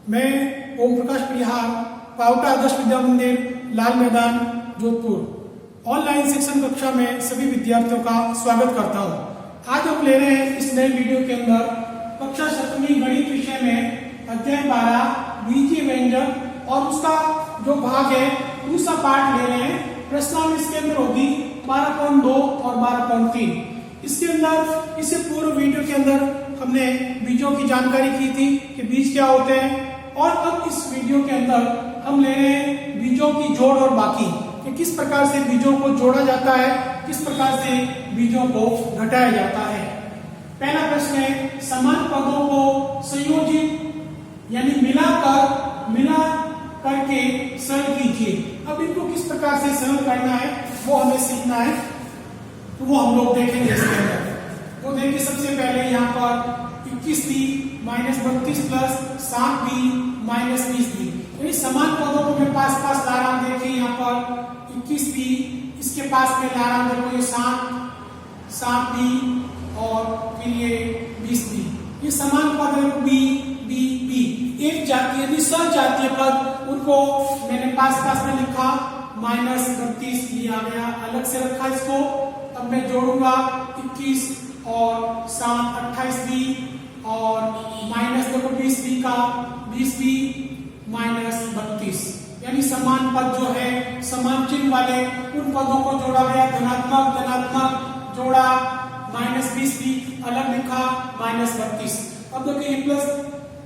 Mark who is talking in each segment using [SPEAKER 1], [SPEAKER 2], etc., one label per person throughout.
[SPEAKER 1] मैं ओम प्रकाश परिहार, पावटा आदर्श विद्या मंदिर, लाल मैदान, जोधपुर, ऑनलाइन शिक्षण कक्षा में सभी विद्यार्थियों का स्वागत करता हूं। आज हम ले रहे हैं इस नए वीडियो के अंदर कक्षा 7वीं गणित विषय में अध्याय 12 बीजीय व्यंजक और उसका जो भाग है दूसरा पार्ट ले रहे हैं। प्रश्नावली इसके अंदर होगी 12.2 और 12.3। इसके अंदर इससे पूर्व वीडियो के अंदर हमने बीजों की जानकारी की थी कि बीज क्या होते हैं, और अब इस वीडियो के अंदर हम ले रहे हैं बीजों की जोड़ और बाकी, कि किस प्रकार से बीजों को जोड़ा जाता है, किस प्रकार से बीजों को घटाया जाता है। पहला प्रश्न है, समान पदों को संयोजित यानी मिला करके सरल कीजिए। अब इनको किस प्रकार से सरल करना है वो हमें सीखना है, तो वो हम लोग देखेंगे इसके अंदर। तो देखिए सबसे पहले यहाँ पर 21b minus 32 plus 7b minus 20b, यानी समान पदों को मैं पास ला रहा हूँ। देखिए यहाँ पर 21b, इसके पास में ला रहा हूँ, देखो ये 7b और फिर ये 20b, ये समान पद है b b b। एक जातीय यदि सजातीय पद उनको मैंने पास में लिखा, माइनस 32 लिया गया, अलग से रखा इसको। अब मैं जोड़ूंगा 21 और 7 28b और माइनस देखो 20b का 20b माइनस 32, यानी समान पद जो है समान चिन्ह वाले उन पदों को जोड़ा गया। धनात्मक जोड़ा, माइनस 20b अलग लिखा, माइनस 32। अब देखिए ये प्लस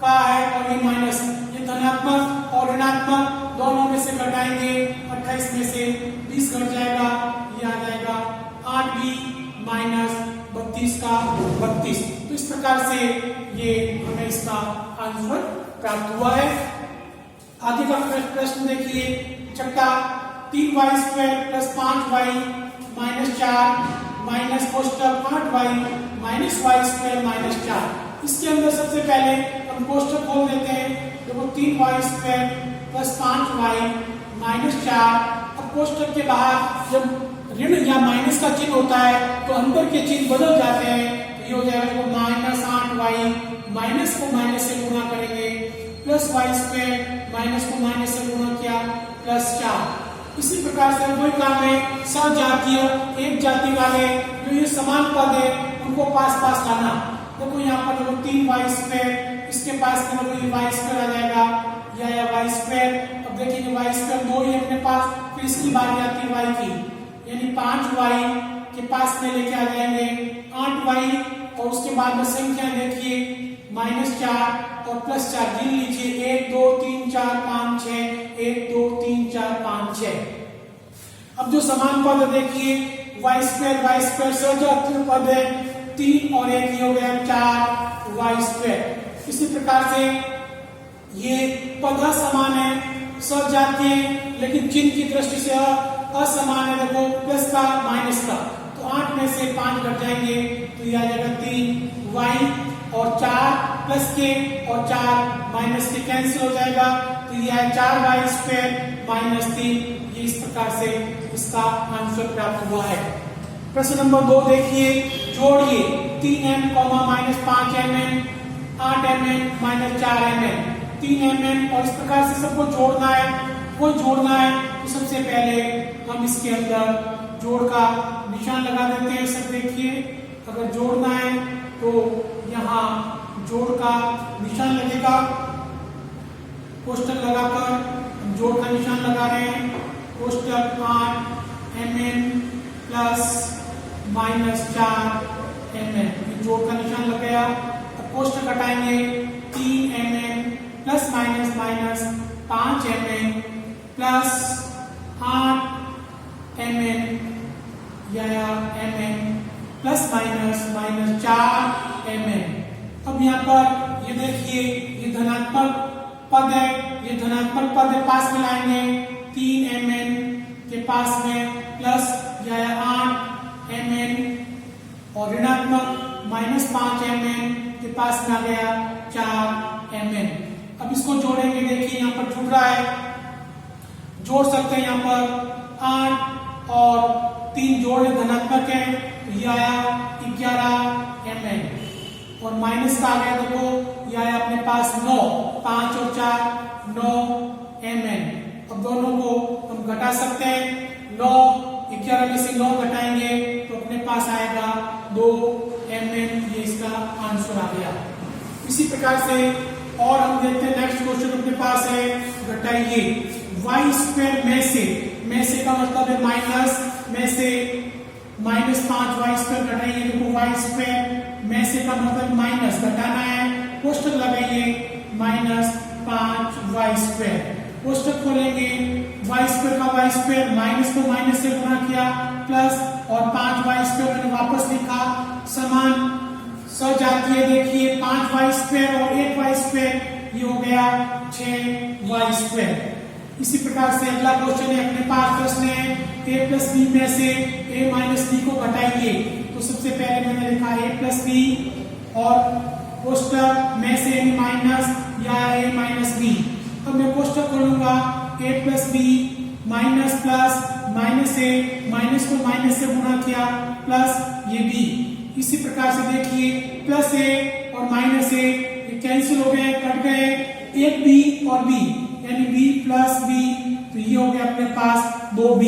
[SPEAKER 1] का है और ये माइनस, ये धनात्मक और ऋणात्मक दोनों में से घटाएंगे, 28 में से 20 घट जाएगा, ये आ जाएगा 8b माइनस 32 का 32। तो इस प्रकार से ये हमें इसका आंसर प्राप्त हुआ है। आगे का प्रश्न देखिए, छठा, 3y square plus 5y minus 4 minus कोष्टक 8y minus y square minus 4। इसके अंदर सबसे पहले हम कोष्टक खोल देते हैं। देखो 3y square plus 5y minus 4। अब कोष्टक के बाहर जब ऋण या माइनस का चिन्ह होता है तो अंदर के चिन्ह बदल जाते हैं। तो ये हो जाएगा माइनस 8y, माइनस को माइनस से गुणा करेंगे, प्लस y स्क्वायर, माइनस को माइनस से गुणा किया, प्लस 4। इसी प्रकार से वही काम है सजातीय एक जाति वाले जो ये समान पद है उनको पास लाना। देखो यहाँ पर देखो 3y स्क्वायर, इसके पास में देखो ये y स्क्वायर आ जाएगा, या y स्क्वायर। अब देखिए y स्क्वायर 2 ही अपने पास, फिर इसकी बारी आती है y की, यानी 5y के पास में लेके आ जाएंगे 8y, और उसके बाद में संख्या देखिए माइनस 4 और प्लस 4 गिन लीजिए, 1 2 3 4 5 6, 1 2 3 4 5 6। अब जो समान पद देखिए y स्क्वायर सजातीय पद है, 3 और 1 ही हो गया 4y स्क्वायर। इसी प्रकार से ये पद समान है सजातीय, लेकिन चिन्ह की दृष्टि से असमान है। देखो प्लस का माइनस का, तो 8 में से 5 घट जाएंगे, तो यह आ जाएगा 3y और 4 प्लस के और 4 माइनस के कैंसिल हो जाएगा, तो यह है 4y स्क्वायर माइनस 3। ये इस प्रकार से इसका आंसर प्राप्त हुआ है। प्रश्न नंबर 2 देखिए, जोड़िए 3m minus 5mn 8mn minus 4mn 3mn, और इस प्रकार से सबको जोड़ना है। वो जोड़ना है तो सबसे पहले हम इसके अंदर जोड़ का निशान लगा देते हैं। सब देखिए, अगर जोड़ना है तो यहाँ जोड़ का निशान लगेगा, कोष्टक लगाकर हम जोड़ का निशान लगा रहे हैं। कोष्टक 8mn प्लस माइनस 4mn, जोड़ का निशान लग गया। अब कोष्टक हटाएंगे, 3mn plus minus minus 5mn plus 8mn या mn प्लस माइनस 4mn। अब यहाँ पर ये देखिए ये धनात्मक पद है, ये धनात्मक पद है, पास में लाएंगे 3mn के पास में प्लस या 8mn, और ऋणात्मक माइनस 5mn के पास में आ गया 4mn। अब इसको जोड़ेंगे, देखिए यहाँ पर जुड़ रहा है, जोड़ सकते हैं। यहाँ पर 8 और 3 जोड़ धनात्मक है, तो यह आया 11mn, और माइनस का आ गया देखो, यह आया अपने पास 9। 5 और 4 9 mn। अब दोनों को हम घटा सकते हैं। 9 11 में से 9 घटाएंगे तो अपने पास आएगा 2 mn। ये इसका आंसर आ गया। इसी प्रकार से और हम देखते हैं नेक्स्ट क्वेश्चन अपने पास है, घटाइए वाई स्क्वायर में से का मतलब है माइनस, में से -5 वाई स्क्वायर घटाइए। देखो वाई स्क्वायर में से का मतलब माइनस, घटाना है, कोष्टक लगाइए -5 वाई स्क्वायर, कोष्टक खोलेंगे वाई स्क्वायर का वाई स्क्वायर, माइनस को माइनस से गुणा किया प्लस और 5 वाई स्क्वायर मैंने वापस लिखा, समान सजातीय देखिए 5 वाई स्क्वायर और 1 वाई स्क्वायर, ये हो गया 6 वाई स्क्वायर। इसी प्रकार से अगला क्वेश्चन है अपने पास, प्रश्न है a प्लस बी में से a माइनस बी को घटाइए। तो सबसे पहले मैंने लिखा a प्लस बी और कोष्टक में से यानी माइनस या a माइनस बी। अब मैं कोष्टक खोलूंगा a plus b minus plus minus a, minus को माइनस से गुणा किया प्लस ये b। इसी प्रकार से देखिए प्लस a और माइनस a ये कैंसिल हो गए, कट गए, एक b और b यानी b प्लस b, तो ये हो गया अपने पास 2b।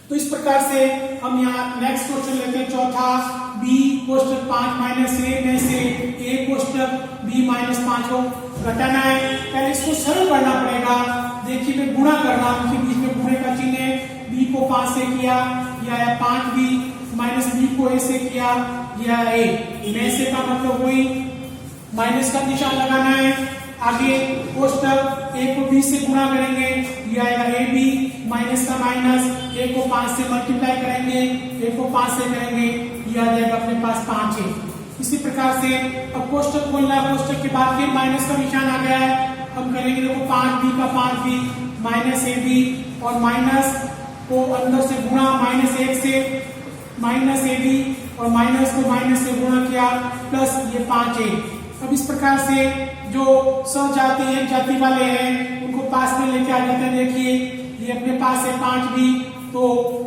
[SPEAKER 1] तो इस प्रकार से हम यहाँ नेक्स्ट क्वेश्चन लेते हैं चौथा, b कोष्टक 5 माइनस a में से a कोष्टक b माइनस 5 को घटाना है। पहले इसको सरल करना पड़ेगा। देखिए मैं गुणा कर रहा हूँ, बीच में गुणे का चिन्ह है, b को 5 से किया यह आया 5b माइनस b को a से किया यह a, में से का मतलब वही माइनस का निशान लगाना है। आगे कोष्टक a को b से गुणा करेंगे, ये आएगा ab माइनस का माइनस, a को 5 से मल्टीप्लाई करेंगे, a को 5 से करेंगे, ये आ जाएगा अपने पास 5 है। इसी प्रकार से अब कोष्टक खोलना है, कोष्टक के बाद फिर माइनस का निशान आ गया है। हम करेंगे देखो 5b का 5b माइनस ab और माइनस को अंदर से गुणा -1 से माइनस ab और माइनस को माइनस से गुणा किया प्लस ये 5 है। अब इस प्रकार से जो सजाती एक जाति वाले हैं उनको पास में लेके आ जाते हैं। देखिए ये अपने पास है 5b, तो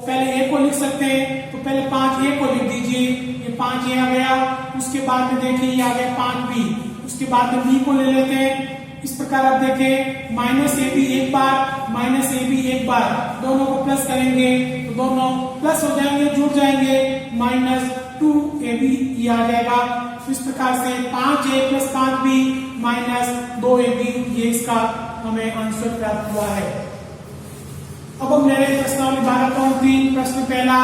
[SPEAKER 1] पहले a को लिख सकते हैं, तो पहले 5a को लिख दीजिए, ये 5a आ गया। उसके बाद में देखिए ये आ गया 5b, उसके बाद में b को ले लेते हैं। इस प्रकार आप देखें माइनस ab एक बार, माइनस ab एक बार, दोनों को प्लस करेंगे तो दोनों प्लस हो जाएंगे, जुड़ जाएंगे, -2ab ये आ जाएगा। इस प्रकार से 5a plus 5b minus 2ab ये इसका हमें आंसर प्राप्त हुआ है। अब हम ले रहे हैं प्रश्नावली 12.3। प्रश्न पहला,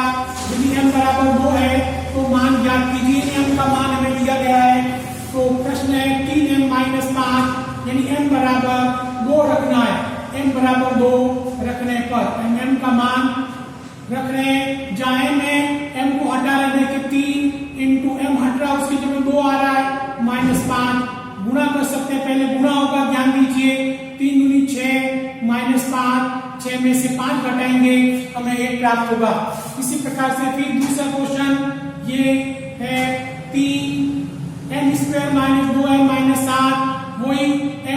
[SPEAKER 1] यदि m बराबर 2 है तो मान ज्ञात कीजिए। m का मान हमें दिया गया है, तो प्रश्न है 3m माइनस 5 यानी m बराबर 2 रखना है। m बराबर 2 रखने पर m का मान रख रहे हैं, जाए में m को हटा रहे, देखिए 3 इंटू m हट रहा है, उसकी जगह 2 आ रहा है, -5 गुणा कर सकते हैं, पहले गुणा होगा, ध्यान दीजिए 3 दूनी 6 -5, 6 में से 5 घटाएंगे हमें 1 प्राप्त होगा। इसी प्रकार से फिर दूसरा क्वेश्चन ये है 3m square minus 2m minus 7, वही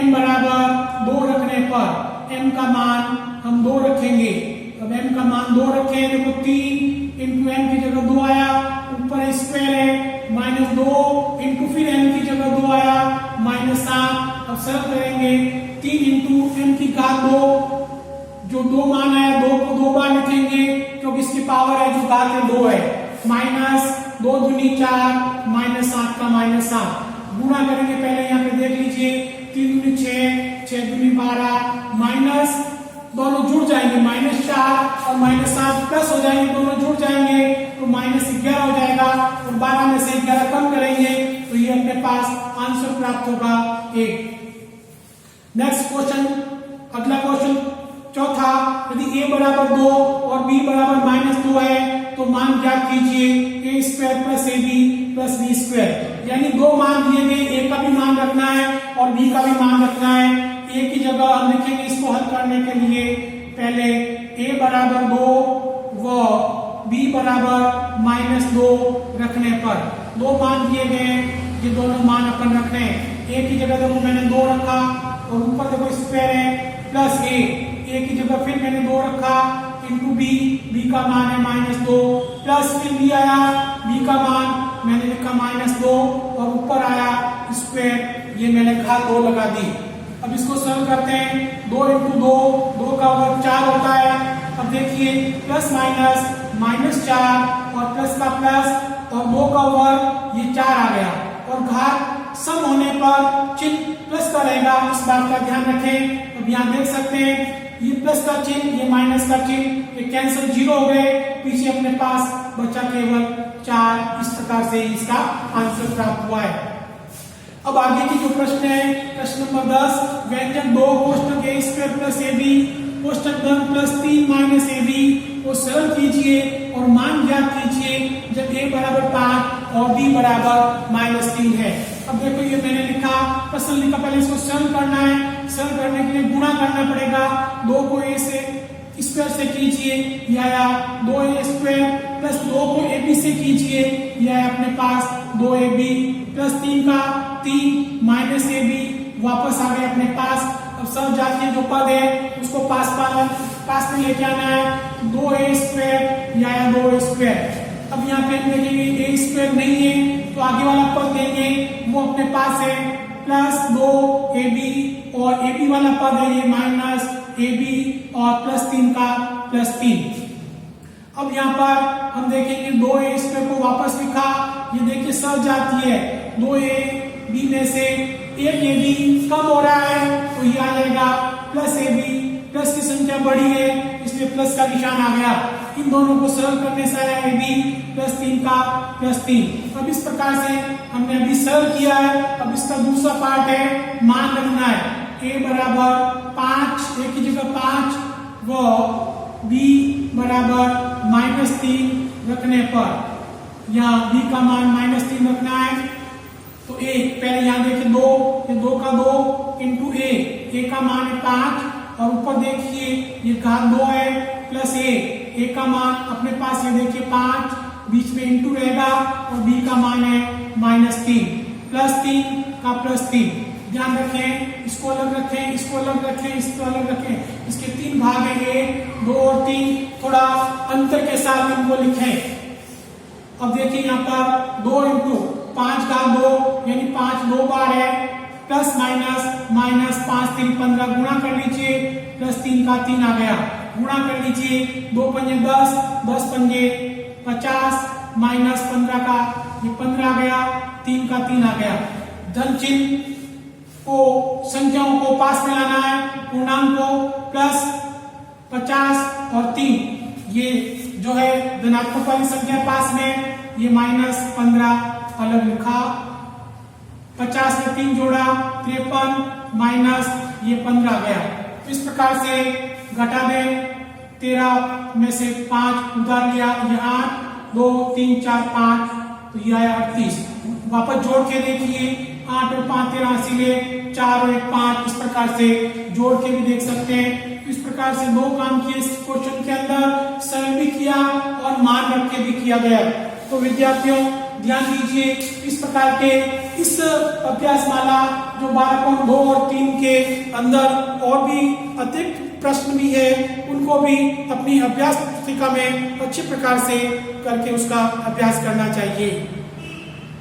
[SPEAKER 1] m बराबर 2 रखने पर m का मान हम 2 रखेंगे। अब m का मान 2 रखे, देखो 3 इंटू m की जगह 2 आया, ऊपर स्क्वायर है, -2 इंटू फिर m की जगह 2 आया, -7। अब सरल करेंगे 3 इंटू m की घात 2, जो 2 मान आया 2 को 2 बार लिखेंगे क्योंकि इसकी पावर है जो घात है 2 है, -2 दूनी 4 -7 का -7 गुणा करेंगे। पहले यहाँ पे देख लीजिए 3 दूनी 6 6 दूनी 12 माइनस दोनों जुड़ जाएंगे, -4 और -7 प्लस हो जाएंगे, दोनों जुड़ जाएंगे तो -11 हो जाएगा, और 12 में से 11 कम करेंगे तो ये अपने पास आंसर प्राप्त होगा 1। नेक्स्ट क्वेश्चन, अगला क्वेश्चन चौथा, यदि a बराबर 2 और b बराबर -2 है तो मान ज्ञात कीजिए। a square plus ab plus b square, यानी 2 मान दिए गए, a का भी मान रखना है और b का भी मान रखना है। a की जगह हम लिखेंगे इसको हल करने के लिए, पहले a बराबर 2 व b बराबर -2 रखने पर 2 मान दिए गए, ये दोनों मान अपन रखने हैं। a की जगह देखो मैंने 2 रखा और ऊपर देखो स्क्वायर है प्लस a की जगह फिर मैंने 2 रखा इंटू b का मान है -2 प्लस फिर b आया, b का मान मैंने लिखा -2 और ऊपर आया स्क्वायर, ये मैंने घात 2 लगा दी। अब इसको सरल करते हैं, 2 इंटू 2, 2 का वर्ग 4 होता है। अब देखिए प्लस माइनस, -4 और प्लस का प्लस और 2 का वर्ग, ये 4 आ गया और घात सम होने पर चिन्ह प्लस का रहेगा, इस बात का ध्यान रखें। अब यहाँ देख सकते हैं ये प्लस का चिन्ह, ये माइनस का चिन्ह, ये कैंसिल 0 हो गए, पीछे अपने पास बचा केवल 4। इस प्रकार से इसका आंसर प्राप्त हुआ है। अब आगे की जो प्रश्न है, प्रश्न नंबर 10, व्यंजक 2 कोष्टक a² plus ab कोष्टक 1 plus 3 minus ab को सरल कीजिए और मान ज्ञात कीजिए जब a बराबर 5 और b बराबर -3 है। अब देखो ये मैंने लिखा, प्रश्न लिखा, पहले इसको सरल करना है। सरल करने के लिए गुणा करना पड़ेगा, 2 को a से स्क्वायर से कीजिए, यह आया 2a² प्लस 2 को ab से कीजिए, यह है अपने पास 2ab प्लस 3 का 3 माइनस ab वापस आ गए अपने पास। अब सब जातीय जो पद है उसको पास में लेके आना है, 2a² या 2a²। अब यहाँ पे हम देखेंगे a² नहीं है तो आगे वाला पद देंगे, वो अपने पास है प्लस 2ab और ab वाला पद है ये माइनस ab और प्लस 3 का प्लस 3। अब यहाँ पर हम देखेंगे 2a² को वापस लिखा, ये देखिए सब जाती है, 2ab में से एक ab कम हो रहा है तो ये आ जाएगा प्लस ab, प्लस की संख्या बड़ी है इसलिए प्लस का निशान आ गया। इन दोनों को सरल करने से आया ab प्लस 3 का प्लस 3। अब इस प्रकार से हमने अभी सरल किया है। अब इसका दूसरा पार्ट है, मान रखना है, a बराबर 5, a की जगह 5 व b बराबर -3 रखने पर यहाँ b का मान -3 रखना है। तो a पहले यहाँ देखिए 2, ये 2 का 2 इंटू a का मान है 5 और ऊपर देखिए ये घात 2 है प्लस a का मान अपने पास ये देखिए 5, बीच में इंटू रहेगा और b का मान है -3, प्लस 3 का प्लस 3। ध्यान रखें, इसको अलग रखें, इसको अलग रखें, इसको अलग रखें। इसके 3 भाग है, 1, 2 और 3, थोड़ा अंतर के साथ इनको लिखें। अब देखिए यहाँ पर 2 इंटू 5 का 2 यानी 5 2 बार है, प्लस माइनस 5 3 15 गुणा कर लीजिए, प्लस 3 का 3 आ गया, गुणा कर लीजिए, 2 पंजे 10, 10 पंजे 50 माइनस 15 का ये 15 आ गया, 3 का 3 आ गया। धन चिन्ह को संख्याओं को पास में लाना है, पूर्णांक को प्लस 50 और 3, ये जो है धनात्मक वाली संख्या पास में, ये -15 अलग लिखा, 50 में 3 जोड़ा 53 माइनस ये 15 आ गया। इस प्रकार से घटा दें, 13 में से 5 उधार लिया, ये 8, 2 3 4 5 तो ये आया 38। वापस जोड़ के देखिए, 8 और 5 13 इसीलिए 4 और 1 5, इस प्रकार से जोड़ के भी देख सकते हैं। इस प्रकार से 2 काम किए इस क्वेश्चन के अंदर, सरल भी किया और मान रख के भी किया गया। तो विद्यार्थियों ध्यान दीजिए, इस प्रकार के इस अभ्यासमाला जो 12.2 और 3 के अंदर और भी अतिरिक्त प्रश्न भी है, उनको भी अपनी अभ्यास पुस्तिका में अच्छे प्रकार से करके उसका अभ्यास करना चाहिए।